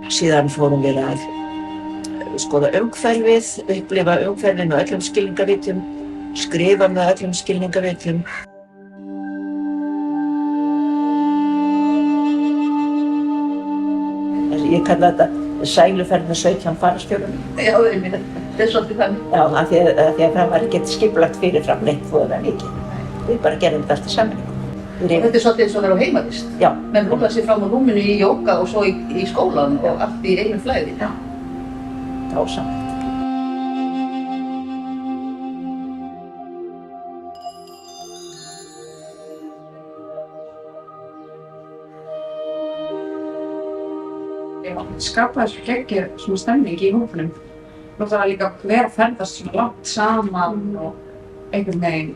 Síðan fórum við að skoða umhverfið, upplifa umhverfið með öllum skilningarvitum, skrifa með öllum skilningarvitum. Ég kalla þetta sæluferð með 17 fararstjórum. Já, þetta er svolítið þannig. Já, af því að það var ekkert skipulagt fyrirfram neitt voðalega mikið. Við bara gerðum þetta allt í sameiningu. Þetta er svolítið eins og að vera á heimavist. Já. Menn rúlla sér fram á rúminu í jóga og svo í skólan og allt í einu flæði. Já. Dásamlegt. Skapa þessu geggjuð svona stemning í hópnum. Náttúrulega líka vera að ferðast svona langt saman og einhvern veginn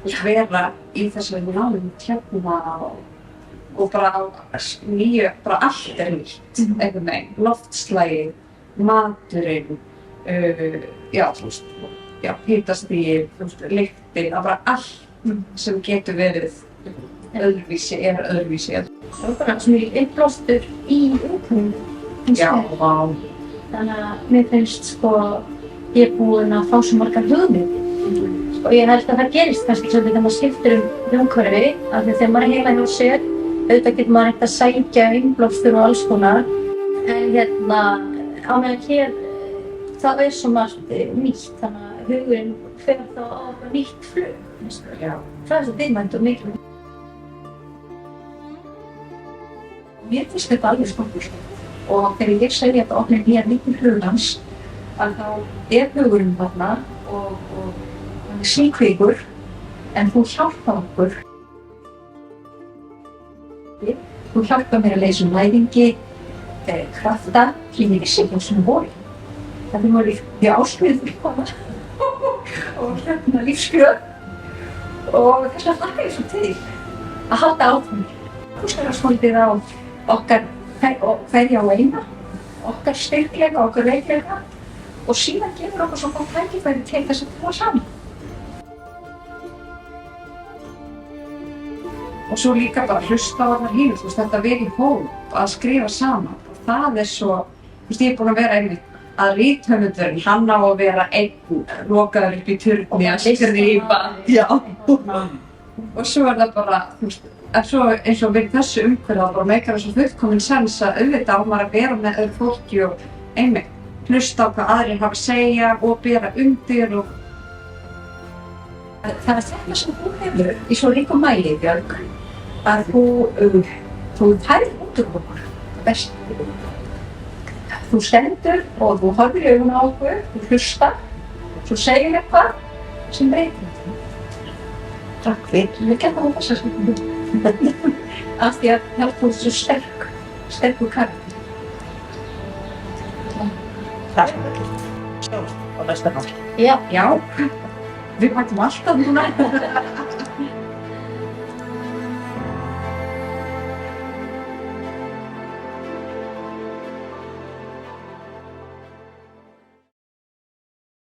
vera í þessari námynd hérna og bara nýju, bara allt er nýtt einhvern veginn. Loftslagið, maturinn, hitastigið, lyktin, bara allt sem getur verið öðruvísi er öðruvísi. Það var bara svona innblástur í umhverfinu. Já, vá. Þannig að mér finnst ég er búin að fá svo margar hugmyndir. Og ég held að það gerist kannski svolítið þegar maður skiptir umhverfi, af því þegar maður er heima hjá sér, auðvitað getur maður ekkert að sækja innblástur og alls konar. En á meðan hér, það er svo margt nýtt, þannig að hugurinn fer þá á eitthvað nýtt flug. Já. Það er svo dýrmætt og mikilvægt. Mér finnst þetta alveg skemmtilegt og þegar ég segi að þetta opnir nýjar lítil hugans að þá er hugurinn þarna og hann er síkvíkur en þú hjálpar okkur. Þú hjálpar mér að leysa læðingi, krafta, hlýðir í sig sem voru. Það er mjög áskriður og lífsgröð og þess vegna hlakka ég svo til að halda áfram. Þú skilur svolítið á okkar hverja og eina, okkar styrkleika, okkar veikleika og síðan gefur okkur svo gott tækifæri til þess að tala saman. Og svo líka bara hlusta á allar hínur, þetta vera í hóp að skrifa saman. Og það er svo, ég er búin að vera einmitt að rithöfundurinn, hann á að vera einn lokaður upp í turni að skrifa. Já. Og svo er það bara, svo eins og við þessu umhverfi það bara meikar það svo fullkominn sens að auðvitað á maður að vera með öðru fólki og einmitt hlusta á hvað aðrir hafa að segja og bera undir og það er þetta sem þú hefur í svo ríkum mæli, Björg, að þú færð út úr okkur það besta. Þú stendur og þú horfir í augun á okkur, þú hlustar, svo segir eitthvað sem breytir þetta. Takk fyrir. Við getum á þessa sem af því að þú er svo sterkur karakter. Takk fyrir. Sjáumst á næsta nátt. Já. já, við mætum alltaf núna.